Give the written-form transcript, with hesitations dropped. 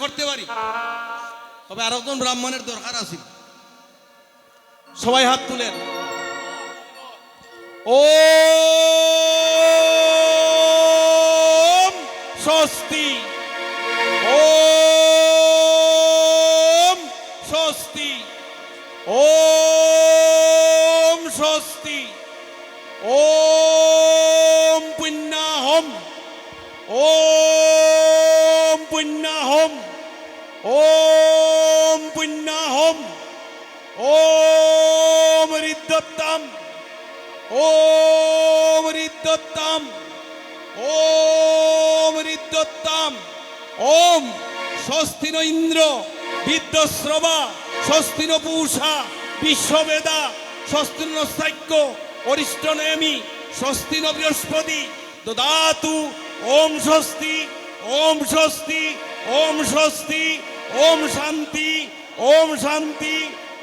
করতে পারি, তবে আর একজন ব্রাহ্মণের দরকার আছে। সবাই হাত তুলেন। ওম স্বস্তি, ওম স্বস্তি, ওম স্বস্তি, ওম পুণ্যাহম, ওম পুণ্যাহম, ওম পুণ্যাহম, ওম ঋদ্ধত্তম, ওম ঋদ্ধত্তম, ওম ঋদ্ধত্তম। ওম স্বস্তি ন ইন্দ্র বিদ্যশ্রবা, স্বস্তি ন পূষা বিশ্ববেদা, স্বস্তি ন সাক্ষ্য অরিষ্ট নেমি, স্বস্তি ন বৃহস্পতি দদাতু। ওম স্বস্তি, ওম স্বস্তি, ওম স্বস্তি, ওম শান্তি, ওম শান্তি,